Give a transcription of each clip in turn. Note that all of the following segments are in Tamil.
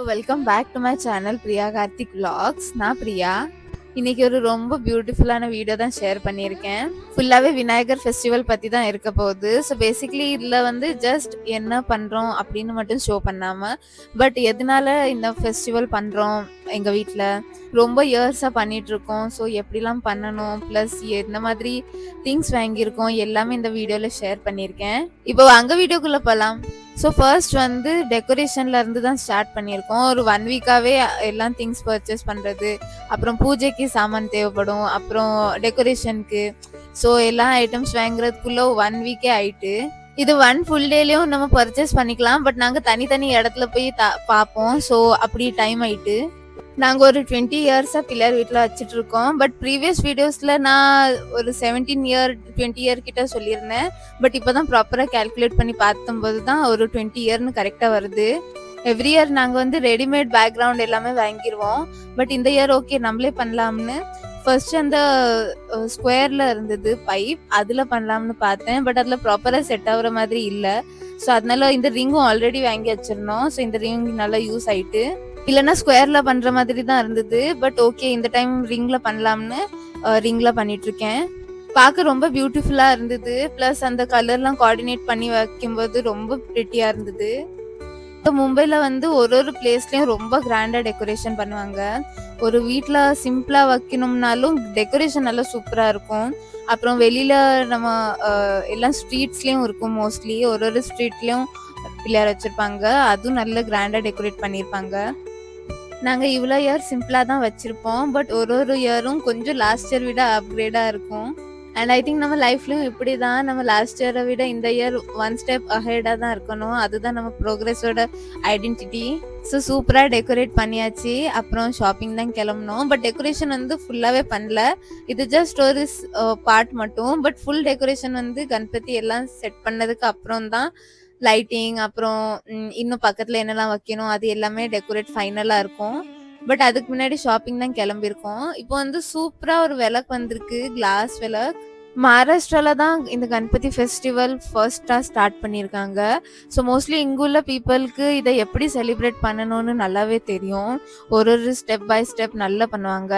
Welcome back to my channel Priya Karthik vlogs. நான் பிரியா. இன்னைக்கு ஒரு ரொம்ப பியூட்டிஃபுல்லான வீடியோ தான் ஷேர் பண்ணியிருக்கேன். ஃபுல்லாகவே விநாயகர் ஃபெஸ்டிவல் பற்றி தான் இருக்க போகுது. ஸோ பேசிக்லி இதில் வந்து ஜஸ்ட் என்ன பண்ணுறோம் அப்படின்னு மட்டும் ஷோ பண்ணாமல், பட் எதனால இந்த ஃபெஸ்டிவல் பண்ணுறோம் எங்கள் வீட்டில் ரொம்ப இயர்ஸாக பண்ணிகிட்ருக்கோம். ஸோ எப்படிலாம் பண்ணணும், ப்ளஸ் என்ன மாதிரி திங்ஸ் வாங்கியிருக்கோம் எல்லாமே இந்த வீடியோவில் ஷேர் பண்ணியிருக்கேன். இப்போ அங்கே வீடியோக்குள்ளே போகலாம். ஸோ ஃபர்ஸ்ட் வந்து டெக்கரேஷன்ல இருந்து தான் ஸ்டார்ட் பண்ணியிருக்கோம். ஒரு 1 வீக்காகவே எல்லாம் திங்ஸ் பர்ச்சேஸ் பண்ணுறது, அப்புறம் பூஜைக்கு சாமான் தேவைப்படும், அப்புறம் டெக்கரேஷனுக்கு, ஸோ எல்லா ஐட்டம்ஸ் வாங்குறதுக்குள்ள 1 வீக்கே ஆயிட்டு. இது 1 ஃபுல் டேலையும் நம்ம பர்ச்சேஸ் பண்ணிக்கலாம். பட் நாங்கள் தனித்தனி இடத்துல போய் பார்ப்போம். ஸோ அப்படி டைம் ஆயிட்டு. நாங்கள் ஒரு 20 இயர்ஸாக பிள்ளையார் வீட்டில் வச்சுட்டு இருக்கோம். பட் ப்ரீவியஸ் வீடியோஸில் நான் ஒரு 17 இயர் 20 இயர் கிட்ட சொல்லியிருந்தேன். பட் இப்போ தான் ப்ராப்பராக கேல்குலேட் பண்ணி பார்த்தும்போது தான் ஒரு 20 இயர்னு கரெக்டாக வருது. எவ்ரி இயர் நாங்கள் வந்து ரெடிமேட் பேக்ரவுண்ட் எல்லாமே வாங்கிடுவோம். பட் இந்த இயர் ஓகே நம்மளே பண்ணலாம்னு ஃபர்ஸ்ட் அந்த ஸ்கொயரில் இருந்தது பைப், அதில் பண்ணலாம்னு பார்த்தேன். பட் அதில் ப்ராப்பராக செட் ஆகுற மாதிரி இல்லை. ஸோ அதனால இந்த ரிங்கும் ஆல்ரெடி வாங்கி வச்சிருந்தோம். ஸோ இந்த ரிங் நல்லா யூஸ் ஆயிட்டு, இல்லைன்னா ஸ்கொயர்ல பண்ற மாதிரி தான் இருந்தது. பட் ஓகே இந்த டைம் ரிங்ல பண்ணலாம்னு ரிங்ல பண்ணிட்டு இருக்கேன். பார்க்க ரொம்ப பியூட்டிஃபுல்லா இருந்தது. பிளஸ் அந்த கலர்லாம் கோஆர்டினேட் பண்ணி வைக்கும்போது ரொம்ப பிரிட்டியா இருந்தது. மும்பைல வந்து ஒரு பிளேஸ்லயும் ரொம்ப கிராண்டா டெக்கரேஷன் பண்ணுவாங்க. ஒரு வீட்டில் சிம்பிளா வைக்கணும்னாலும் டெக்கரேஷன் நல்லா சூப்பரா இருக்கும். அப்புறம் வெளியில நம்ம எல்லாம் ஸ்ட்ரீட்ஸ்லயும் இருக்கும். மோஸ்ட்லி ஒரு ஸ்ட்ரீட்லயும் பிள்ளையார் வச்சிருப்பாங்க. அதுவும் நல்ல கிராண்டா டெக்கரேட் பண்ணியிருப்பாங்க. நாங்கள் இவ்வளோ இயர் சிம்பிளாக தான் வச்சுருப்போம். பட் ஒரு இயரும் கொஞ்சம் லாஸ்ட் இயர் விட அப்கிரேடாக இருக்கும். அண்ட் ஐ திங்க் நம்ம லைஃப்லையும் இப்படி தான், நம்ம லாஸ்ட் இயரை விட இந்த இயர் 1 ஸ்டெப் அஹெடாக தான் இருக்கணும். அதுதான் நம்ம ப்ரோக்ரெஸோட ஐடென்டிட்டி. ஸோ சூப்பராக டெக்கரேட் பண்ணியாச்சு. அப்புறம் ஷாப்பிங் தான் கிளம்பணும். பட் டெக்கரேஷன் வந்து ஃபுல்லாகவே பண்ணல. இது ஜஸ்ட் ஒரு பார்ட் மட்டும். பட் ஃபுல் டெக்கரேஷன் வந்து கணபதி எல்லாம் செட் பண்ணதுக்கு அப்புறம் தான் லைட்டிங், அப்புறம் இன்னும் பக்கத்துல என்னெல்லாம் வைக்கணும் அது எல்லாமே டெக்கரேட் ஃபைனலா இருக்கும். பட் அதுக்கு முன்னாடி ஷாப்பிங் தான் கிளம்பியிருக்கோம். இப்போ வந்து சூப்பரா ஒரு விளக்கு வந்திருக்கு, கிளாஸ் விளக்கு. மகாராஷ்டிரால தான் இந்த கணபதி ஃபெஸ்டிவல் ஃபர்ஸ்டா ஸ்டார்ட் பண்ணியிருக்காங்க. ஸோ மோஸ்ட்லி இங்குள்ள பீப்புளுக்கு இதை எப்படி செலிப்ரேட் பண்ணணும்னு நல்லாவே தெரியும். ஒரு ஸ்டெப் பை ஸ்டெப் நல்லா பண்ணுவாங்க.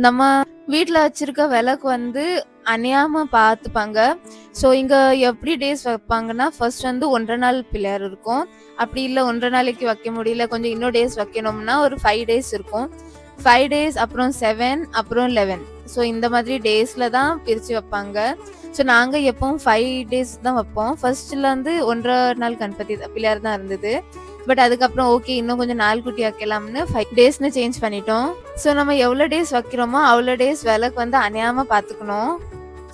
நம்ம வீட்டில் வச்சிருக்க விளக்கு வந்து அணையாம பார்த்துப்பாங்க. ஸோ இங்கே எப்படி டேஸ் வைப்பாங்கன்னா, ஃபர்ஸ்ட் வந்து 1.5 நாள் பிள்ளையார் இருக்கும். அப்படி இல்லை 1.5 நாளைக்கு வைக்க முடியல, கொஞ்சம் இன்னும் டேஸ் வைக்கணும்னா ஒரு 5 டேஸ் இருக்கும். 5 டேஸ், அப்புறம் 7, அப்புறம் 11. ஸோ இந்த மாதிரி டேஸ்ல தான் பிரித்து வைப்பாங்க. ஸோ நாங்கள் எப்பவும் 5 டேஸ் தான் வைப்போம். ஃபர்ஸ்ட்ல வந்து 1.5 நாள் கணபதி பிள்ளையார் தான் இருந்தது. பட் அதுக்கப்புறம் ஓகே இன்னும் கொஞ்சம் நாள் குட்டி வைக்கலாம்னு 5 டேஸ்னு சேஞ்ச் பண்ணிட்டோம். ஸோ நம்ம எவ்வளோ டேஸ் வைக்கிறோமோ அவ்வளோ டேஸ் விளக்கு வந்து அணையாம பார்த்துக்கணும்.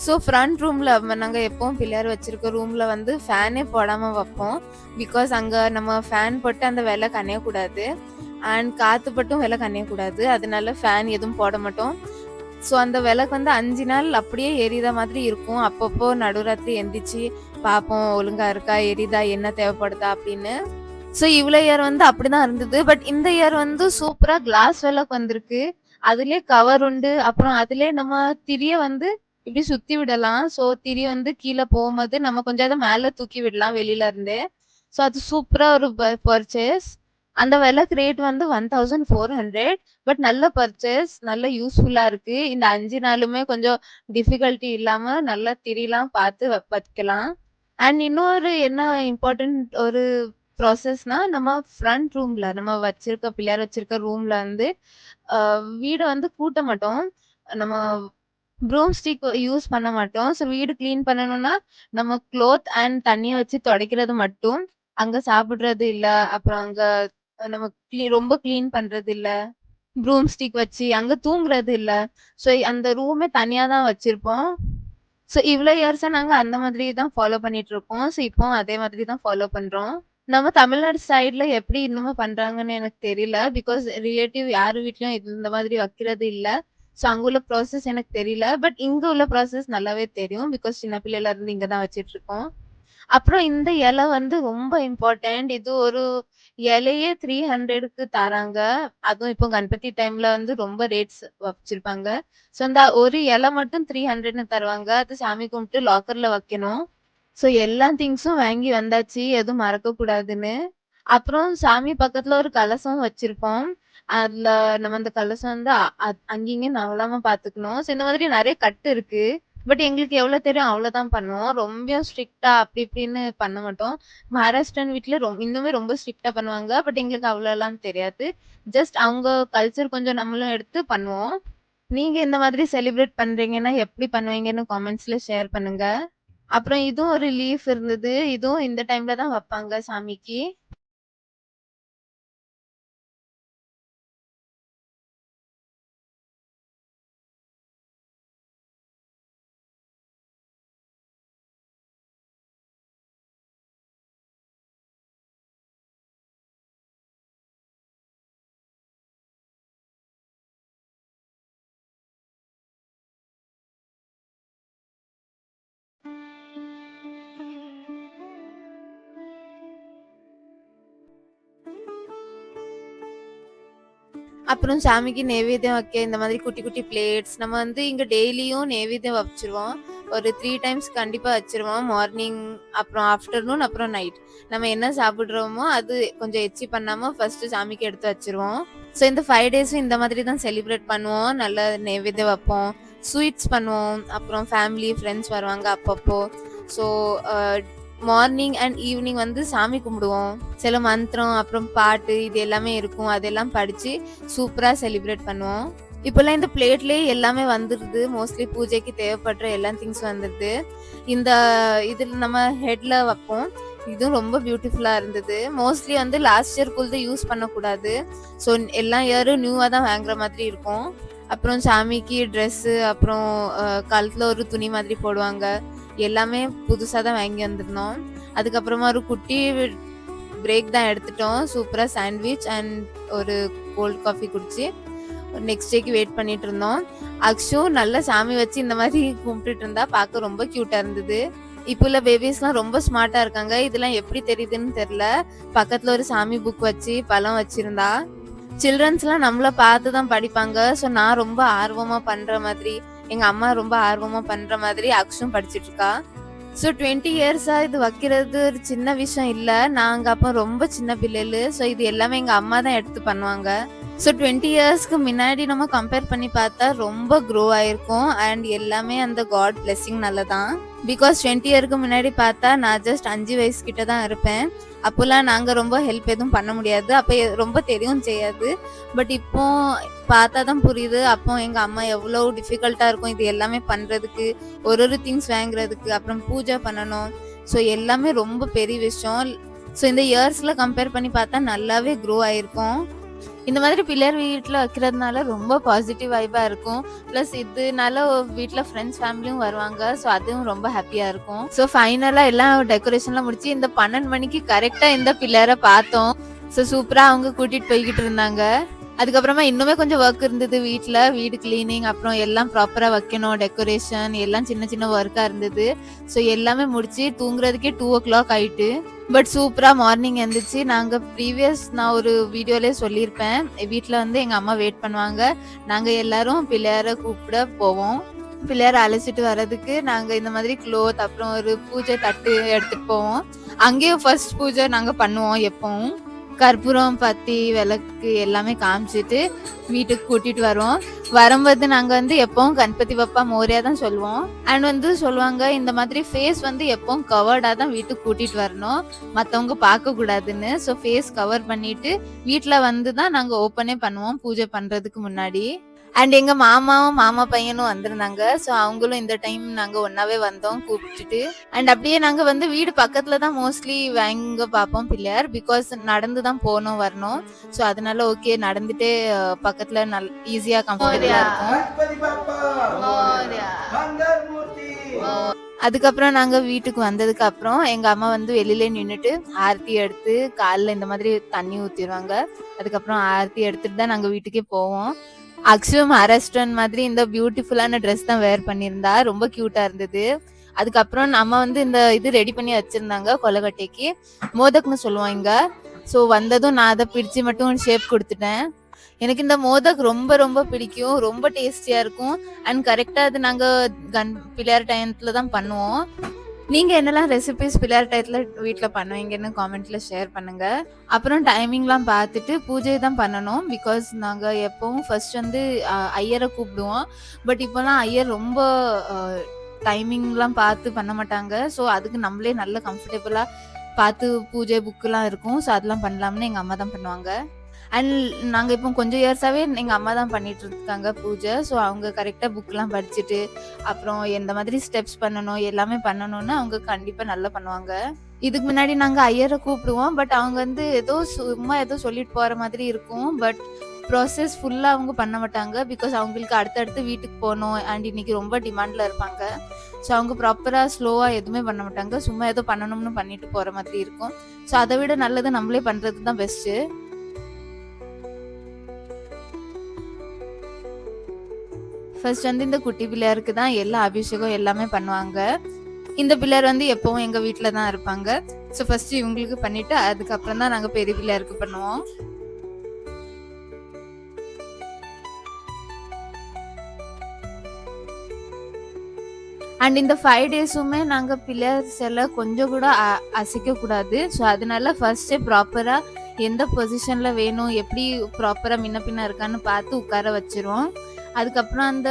ஸோ ஃப்ரண்ட் ரூமில் நாங்கள் எப்பவும் பிள்ளையார் வச்சிருக்க ரூமில் வந்து ஃபேனே போடாமல் வைப்போம். பிகாஸ் அங்கே நம்ம ஃபேன் போட்டு அந்த விளக்கு அணையக்கூடாது. அண்ட் காற்று பட்டும் விளக்கு அணையக்கூடாது. அதனால ஃபேன் எதுவும் போட மாட்டோம். ஸோ அந்த விளக்கு வந்து 5 நாள் அப்படியே எரியுத மாதிரி இருக்கும். அப்பப்போ நடுராத்திரி எந்திரிச்சு பார்ப்போம், ஒழுங்கா இருக்கா, எரியுதா, என்ன தேவைப்படுதா அப்படின்னு. ஸோ இவ்வளோ இயர் வந்து அப்படிதான் இருந்தது. பட் இந்த இயர் வந்து சூப்பரா கிளாஸ் விளக்கு வந்திருக்கு. அதுலயே கவர் உண்டு. அப்புறம் அதுலயே நம்ம திரிய வந்து இப்படி சுத்தி விடலாம். ஸோ திரி வந்து கீழே போகும்போது நம்ம கொஞ்சம் அதை மேல தூக்கி விடலாம் வெளியில இருந்தே. ஸோ அது சூப்பரா ஒரு பர்ச்சேஸ். அந்த விளக்கு ரேட் வந்து 1400. பட் நல்ல பர்ச்சேஸ், நல்ல யூஸ்ஃபுல்லா இருக்கு. இந்த 5 நாளுமே கொஞ்சம் டிஃபிகல்ட்டி இல்லாம நல்லா திரிலாம் பார்த்து வைக்கலாம். அண்ட் இன்னொரு என்ன இம்பார்ட்டன்ட் ஒரு ப்ராசஸ்னா, நம்ம ஃப்ரண்ட் ரூம்ல நம்ம வச்சிருக்க பிள்ளையார் வச்சிருக்க ரூம்ல வந்து வீடை வந்து கூட்ட மாட்டோம். நம்ம ப்ரூம் ஸ்டிக் யூஸ் பண்ண மாட்டோம். ஸோ வீடு கிளீன் பண்ணணும்னா நம்ம க்ளோத் அண்ட் தண்ணியை வச்சு துடைக்கிறது மட்டும். அங்க சாப்பிடுறது இல்ல, அப்புறம் அங்க நம்ம ரொம்ப கிளீன் பண்றது இல்ல, ப்ரூம் ஸ்டிக் வச்சு அங்க தூங்குறது இல்ல. ஸோ அந்த ரூமே தனியா தான் வச்சிருப்போம். ஸோ இவ்வளோ இயர்ஸா நாங்க அந்த மாதிரி தான் ஃபாலோ பண்ணிட்டு இருக்கோம். ஸோ இப்போ அதே மாதிரி தான் ஃபாலோ பண்றோம். நம்ம தமிழ்நாடு சைட்ல எப்படி இன்னமும் பண்றாங்கன்னு எனக்கு தெரியல. பிகாஸ் ரிலேட்டிவ் யாரு வீட்லயும் இந்த மாதிரி வைக்கிறது இல்ல. ஸோ அங்க உள்ள ப்ராசஸ் எனக்கு தெரியல. பட் இங்க உள்ள ப்ராசஸ் நல்லாவே தெரியும். பிகாஸ் சின்ன பிள்ளைல இருந்து இங்க தான் வச்சிட்டு இருக்கோம். அப்புறம் இந்த இலை வந்து ரொம்ப இம்பார்ட்டன்ட். இது ஒரு இலையே 300க்கு தராங்க. அதுவும் இப்போ கணபதி டைம்ல வந்து ரொம்ப ரேட்ஸ் வச்சிருப்பாங்க. ஸோ அந்த ஒரு இலை மட்டும் 300ன்னு தருவாங்க. அது சாமி கும்பிட்டு லாக்கர்ல வைக்கணும். ஸோ எல்லா திங்ஸும் வாங்கி வந்தாச்சு, எதுவும் மறக்க கூடாதுன்னு. அப்புறம் சாமி பக்கத்துல ஒரு கலசம் வச்சிருப்போம். அதுல நம்ம அந்த கலசம் வந்து அங்க இங்கயும் நகலாம பாத்துக்கணும். இந்த மாதிரி நெறைய கட்டு இருக்கு. பட் எங்களுக்கு எவ்வளவு தெரியும் அவ்வளவுதான் பண்ணுவோம். ரொம்ப ஸ்ட்ரிக்ட்டா அப்படி இப்படின்னு பண்ண மாட்டோம். மகாராஷ்டிரன் வீட்ல இன்னுமே ரொம்ப ஸ்ட்ரிக்ட்டா பண்ணுவாங்க. பட் எங்களுக்கு அவ்வளோலாம் தெரியாது. ஜஸ்ட் அவங்க கல்ச்சர் கொஞ்சம் நம்மளும் எடுத்து பண்ணுவோம். நீங்க இந்த மாதிரி செலிப்ரேட் பண்றீங்கன்னா எப்படி பண்ணுவீங்கன்னு காமெண்ட்ஸ்ல ஷேர் பண்ணுங்க. அப்புறம் இதுவும் ஒரு லீஃப் இருந்தது. இதுவும் இந்த டைம்ல தான் வைப்பாங்க சாமிக்கு. அப்புறம் சாமிக்கு நெய்வேத்தியம் வைக்க இந்த மாதிரி குட்டி குட்டி பிளேட்ஸ் நம்ம வந்து இங்க டெய்லியும் நெய்வேத்தியம் வச்சிருவோம். ஒரு 3 டைம்ஸ் கண்டிப்பா வச்சிருவோம். மார்னிங், அப்புறம் ஆஃப்டர்நூன், அப்புறம் நைட். நம்ம என்ன சாப்பிடுறோமோ அது கொஞ்சம் எச்சி பண்ணாம ஃபர்ஸ்ட் சாமிக்கு எடுத்து வச்சிருவோம். ஸோ இந்த 5 டேஸும் இந்த மாதிரி தான் செலிப்ரேட் பண்ணுவோம். நல்ல நெய்வேத்தியம் வைப்போம், ஸ்வீட்ஸ் பண்ணுவோம், அப்புறம் ஃபேமிலி ஃப்ரெண்ட்ஸ் வருவாங்க அப்பப்போ. ஸோ மார்னிங் அண்ட் ஈவினிங் வந்து சாமி கும்பிடுவோம். சில மந்திரம் அப்புறம் பாட்டு இது எல்லாமே இருக்கும். அதெல்லாம் படிச்சு சூப்பரா செலிப்ரேட் பண்ணுவோம். இப்பெல்லாம் இந்த பிளேட்லயே எல்லாமே வந்துருது. மோஸ்ட்லி பூஜைக்கு தேவைப்படுற எல்லா திங்ஸ் வந்துருது. இந்த இதுல நம்ம ஹெட்ல வைப்போம். இதுவும் ரொம்ப பியூட்டிஃபுல்லா இருந்தது. மோஸ்ட்லி வந்து லாஸ்ட் இயர்க்குள்ளது யூஸ் பண்ணக்கூடாது. ஸோ எல்லா இயரும் நியூவா தான் வாங்குற மாதிரி இருக்கும். அப்புறம் சாமிக்கு ட்ரெஸ்ஸு, அப்புறம் கழுத்துல ஒரு துணி மாதிரி போடுவாங்க. எல்லாமே புதுசாக தான் வாங்கி வந்திருந்தோம். அதுக்கப்புறமா ஒரு குட்டி பிரேக் தான் எடுத்துட்டோம். சூப்பராக சாண்ட்விச் அண்ட் ஒரு கோல்ட் காஃபி குடிச்சு நெக்ஸ்ட் டேக்கு வெயிட் பண்ணிட்டு இருந்தோம். அக்ஷு நல்ல சாமி வச்சு இந்த மாதிரி கும்பிட்டுட்டு இருந்தா பார்க்க ரொம்ப கியூட்டா இருந்தது. இப்போ உள்ள பேபிஸ்லாம் ரொம்ப ஸ்மார்ட்டா இருக்காங்க. இதெல்லாம் எப்படி தெரியுதுன்னு தெரியல. பக்கத்துல ஒரு சாமி புக் வச்சு பழம் வச்சிருந்தா. சில்ட்ரன்ஸ்லாம் நம்மள பார்த்து தான் படிப்பாங்க. ஸோ நான் ரொம்ப ஆர்வமா பண்ற மாதிரி, எங்க அம்மா ரொம்ப ஆர்வமா பண்ற மாதிரி அக்ஷும் படிச்சிட்டு இருக்கா. ஸோ 20 இயர்ஸா இது வைக்கிறது ஒரு சின்ன விஷயம் இல்ல. நாங்க அப்போ ரொம்ப சின்ன பிள்ளைகளு. ஸோ இது எல்லாமே எங்க அம்மா தான் எடுத்து பண்ணுவாங்க. ஸோ 20 இயர்ஸ்க்கு முன்னாடி நம்ம கம்பேர் பண்ணி பார்த்தா ரொம்ப க்ரோ ஆயிருக்கும். அண்ட் எல்லாமே அந்த காட் பிளெஸிங்னால தான். பிகாஸ் 20 இயருக்கு முன்னாடி பார்த்தா நான் ஜஸ்ட் 5 வயசு கிட்ட தான் இருப்பேன். அப்போல்லாம் நாங்க ரொம்ப ஹெல்ப் எதுவும் பண்ண முடியாது. அப்போ ரொம்ப தெரியும் செய்யாது. பட் இப்போ பார்த்தா தான் புரியுது. அப்போ எங்க அம்மா எவ்வளோ டிஃபிகல்ட்டா இருக்கும் இது எல்லாமே பண்றதுக்கு, ஒரு திங்ஸ் வாங்குறதுக்கு, அப்புறம் பூஜை பண்ணணும். ஸோ எல்லாமே ரொம்ப பெரிய விஷயம். ஸோ இந்த இயர்ஸ்ல கம்பேர் பண்ணி பார்த்தா நல்லாவே க்ரோ ஆயிருக்கும். இந்த மாதிரி பிள்ளையார் வீட்டில் வைக்கிறதுனால ரொம்ப பாசிட்டிவ் வைபா இருக்கும். ப்ளஸ் இதனால வீட்டில் ஃப்ரெண்ட்ஸ் ஃபேமிலியும் வருவாங்க. ஸோ அதுவும் ரொம்ப ஹாப்பியா இருக்கும். ஸோ ஃபைனலாக எல்லாம் டெக்கரேஷன்லாம் முடிச்சு இந்த 12 மணிக்கு கரெக்டாக இந்த பிள்ளையாரை பார்த்தோம். ஸோ சூப்பராக அவங்க கூட்டிட்டு போய்கிட்டு இருந்தாங்க. அதுக்கப்புறமா இன்னுமே கொஞ்சம் ஒர்க் இருந்தது வீட்டில். வீடு கிளீனிங், அப்புறம் எல்லாம் ப்ராப்பராக வைக்கணும், டெக்கரேஷன் எல்லாம் சின்ன சின்ன ஒர்க்காக இருந்தது. ஸோ எல்லாமே முடிச்சு தூங்குறதுக்கே 2 o'clock ஆயிட்டு. பட் சூப்பராக மார்னிங் எழுந்திரிச்சு நாங்கள் நான் ஒரு வீடியோலேயே சொல்லியிருப்பேன். வீட்டில் வந்து எங்கள் அம்மா வெயிட் பண்ணுவாங்க. நாங்கள் எல்லாரும் பிள்ளையாரை கூப்பிட போவோம். பிள்ளையாரை அழைச்சிட்டு வர்றதுக்கு நாங்கள் இந்த மாதிரி க்ளோத், அப்புறம் ஒரு பூஜை தட்டு எடுத்துகிட்டு போவோம். அங்கேயும் ஃபர்ஸ்ட் பூஜை நாங்கள் பண்ணுவோம். எப்பவும் கற்பூரம், பத்தி, விளக்கு எல்லாமே காமிச்சிட்டு வீட்டுக்கு கூட்டிட்டு வருவோம். வரும்போது நாங்க வந்து எப்பவும் கணபதி பப்பா மோரியா தான் சொல்லுவோம். அண்ட் வந்து சொல்லுவாங்க இந்த மாதிரி ஃபேஸ் வந்து எப்பவும் கவர்டா தான் வீட்டுக்கு கூட்டிட்டு வரணும், மத்தவங்க பார்க்க கூடாதுன்னு. ஸோ ஃபேஸ் கவர் பண்ணிட்டு வீட்டுல வந்து தான் நாங்க ஓப்பனே பண்ணுவோம் பூஜை பண்றதுக்கு முன்னாடி. அண்ட் எங்க மாமாவும் மாமா பையனும் வந்திருந்தாங்க. ஸோ அவங்களும் இந்த டைம் நாங்க ஒன்னாவே வந்தோம் கூப்பிட்டுட்டு. அண்ட் அப்படியே நாங்க வந்து வீடு பக்கத்துல தான் மோஸ்ட்லி வாங்க பார்ப்போம் பிள்ளையார். பிகாஸ் நடந்து தான் போகணும் வரணும். ஸோ அதனால ஓகே நடந்துட்டு பக்கத்துல ஈஸியா கம்ஃபர்டபுளா இருக்கும். அதுக்கப்புறம் நாங்க வீட்டுக்கு வந்ததுக்கு அப்புறம் எங்க அம்மா வந்து வெளியில நின்னுட்டு ஆரத்தி எடுத்து காலில் இந்த மாதிரி தண்ணி ஊத்திடுவாங்க. அதுக்கப்புறம் ஆரத்தி எடுத்துட்டு தான் நாங்க வீட்டுக்கே போவோம். அக்ஷு மகாராஷ்டிரன் மாதிரி இந்த பியூட்டிஃபுல்லான ட்ரெஸ் தான் வேர் பண்ணியிருந்தா. ரொம்ப கியூட்டா இருந்தது. அதுக்கப்புறம் நம்ம வந்து இந்த இது ரெடி பண்ணி வச்சிருந்தாங்க கொலக்கட்டைக்கு. மோதக்னு சொல்லுவோம் இங்க. ஸோ வந்ததும் நான் அதை பிடிச்சு மட்டும் ஷேப் கொடுத்துட்டேன். எனக்கு இந்த மோதக் ரொம்ப ரொம்ப பிடிக்கும். ரொம்ப டேஸ்டியா இருக்கும். அண்ட் கரெக்டா அது நாங்க பிள்ளையார் டைத்துல தான் பண்ணுவோம். நீங்க என்னெல்லாம் ரெசிபீஸ் பிள்ளையார் டயத்துல வீட்ல பண்ணுவீங்கன்னு காமெண்ட்ல ஷேர் பண்ணுங்க. அப்புறம் டைமிங்லாம் பார்த்துட்டு பூஜை தான் பண்ணணும். பிகாஸ் நாங்க எப்பவும் ஃபர்ஸ்ட் வந்து ஐயர கூப்பிடுவோம். பட் இப்போலாம் ஐயர் ரொம்ப அ டைமிங்லாம் பார்த்து பண்ண மாட்டாங்க. ஸோ அதுக்கு நம்மளே நல்ல கம்ஃபர்டபுளா பார்த்து பூஜை புக்லாம் இருக்கும். ஸோ அதெல்லாம் பண்ணலாம்னு எங்க அம்மா தான் பண்ணுவாங்க. அண்ட் நாங்க இப்போ கொஞ்சம் இயர்ஸாவே எங்க அம்மா தான் பண்ணிட்டு இருக்காங்க பூஜை. ஸோ அவங்க கரெக்ட்டா புக்லாம் படிச்சுட்டு, அப்புறம் எந்த மாதிரி ஸ்டெப்ஸ் பண்ணணும், எல்லாமே பண்ணணும்னு அவங்க கண்டிப்பா நல்லா பண்ணுவாங்க. இதுக்கு முன்னாடி நாங்க ஐயர கூப்பிடுவோம். பட் அவங்க வந்து ஏதோ சும்மா ஏதோ சொல்லிட்டு போற மாதிரி இருக்கும். பட் ப்ராசஸ் ஃபுல்லா அவங்க பண்ண மாட்டாங்க. பிகாஸ் அவங்களுக்கு அடுத்தடுத்து வீட்டுக்கு போணும். அண்ட் இன்னைக்கு ரொம்ப டிமாண்ட்ல இருப்பாங்க. ஸோ அவங்க ப்ராப்பரா ஸ்லோவா எதுவுமே பண்ண மாட்டாங்க. சும்மா ஏதோ பண்ணணும்னு பண்ணிட்டு போற மாதிரி இருக்கும். ஸோ அத விட நல்லது நம்மளே பண்றது தான் பெஸ்ட்டு. ஃபர்ஸ்ட் வந்து இந்த குட்டி பிள்ளையாருக்கு தான் எல்லா அபிஷேகம் எல்லாமே பண்ணுவாங்க. இந்த பிள்ளையார் வந்து எப்பவும் எங்க வீட்ல தான் இருப்பாங்க. ஸோ ஃபர்ஸ்ட் இவங்களுக்கு பண்ணிட்டு அதுக்கப்புறம் தான் நாங்க பெரிய பிள்ளையாருக்கு பண்ணுவோம். அண்ட் இந்த 5 டேஸுமே நாங்க பிள்ளையார் சிலை கொஞ்சம் கூட அசைக்க கூடாது. ஸோ அதனால ஃபர்ஸ்டே ப்ராப்பரா எந்த பொசிஷன்ல வேணும், எப்படி ப்ராப்பரா முன்ன பின்ன இருக்கான்னு பார்த்து உட்கார வச்சிருவோம். அதுக்கப்புறம் அந்த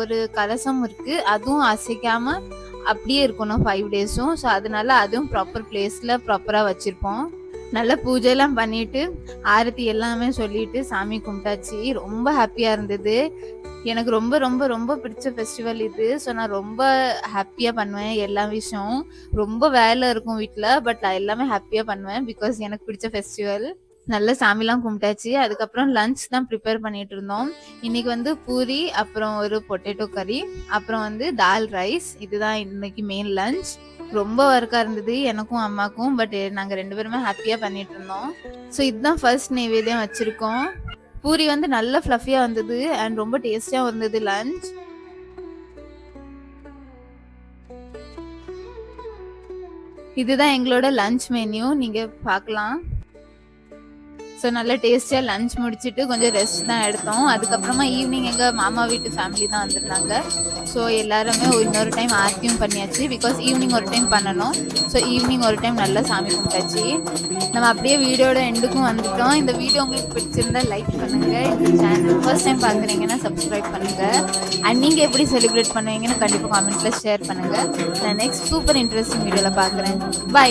ஒரு கலசம் இருக்கு. அதுவும் அசைக்காம அப்படியே இருக்கணும் 5 டேஸும். ஸோ அதனால அதுவும் ப்ராப்பர் பிளேஸ்ல ப்ராப்பரா வச்சிருப்போம். நல்லா பூஜைலாம் பண்ணிட்டு, ஆரத்தி எல்லாமே சொல்லிட்டு சாமி கும்பிட்டாச்சு. ரொம்ப ஹாப்பியா இருந்தது. எனக்கு ரொம்ப ரொம்ப ரொம்ப பிடிச்ச ஃபெஸ்டிவல் இது. ஸோ நான் ரொம்ப ஹாப்பியா பண்ணுவேன் எல்லா விஷயம். ரொம்ப வேலை இருக்கும் வீட்ல. பட் நான் எல்லாமே ஹாப்பியா பண்ணுவேன். பிகாஸ் எனக்கு பிடிச்ச ஃபெஸ்டிவல். நல்ல சாமிலாம் கும்பிட்டாச்சு. அதுக்கப்புறம் லஞ்ச் தான் ப்ரிப்பேர் பண்ணிட்டு இருந்தோம். இன்னைக்கு வந்து பூரி, அப்புறம் ஒரு பொட்டேட்டோ கறி, அப்புறம் வந்து தால் ரைஸ். இதுதான் இன்னைக்கு மெயின் லஞ்ச். ரொம்ப ஒர்க்கா இருந்தது எனக்கும் அம்மாக்கும். பட் நாங்க 2 பேருமே ஹாப்பியா பண்ணிட்டு இருந்தோம். ஸோ இதுதான் ஃபர்ஸ்ட் நெய்வேத்தியம் வச்சிருக்கோம். பூரி வந்து நல்ல ஃப்ளஃபியா வந்தது அண்ட் ரொம்ப டேஸ்டியாவும் இருந்தது லஞ்ச். இதுதான் எங்களோட லஞ்ச் மெனு. நீங்க பார்க்கலாம். ஸோ நல்லா டேஸ்டியாக லஞ்ச் முடிச்சுட்டு கொஞ்சம் ரெஸ்ட் தான் எடுத்தோம். அதுக்கப்புறமா ஈவினிங் எங்கள் மாமா வீட்டு ஃபேமிலி தான் வந்திருந்தாங்க. ஸோ எல்லாருமே இன்னொரு டைம் ஆர்த்தியும் பண்ணியாச்சு. பிகாஸ் ஈவினிங் ஒரு டைம் பண்ணணும். ஸோ ஈவினிங் ஒரு டைம் நல்லா சாமி கும்பிட்டாச்சு. நம்ம அப்படியே வீடியோட எண்டுக்கும் வந்துட்டோம். இந்த வீடியோ உங்களுக்கு பிடிச்சிருந்தா லைக் பண்ணுங்கள். இந்த சேனல் ஃபர்ஸ்ட் டைம் பார்க்குறீங்கன்னா சப்ஸ்கிரைப் பண்ணுங்கள். அண்ட் நீங்கள் எப்படி செலிப்ரேட் பண்ணுவீங்கன்னு கண்டிப்பாக காமெண்ட்டில் ஷேர் பண்ணுங்கள். நான் நெக்ஸ்ட் சூப்பர் இன்ட்ரெஸ்டிங் வீடியோவில் பார்க்குறேன். பை.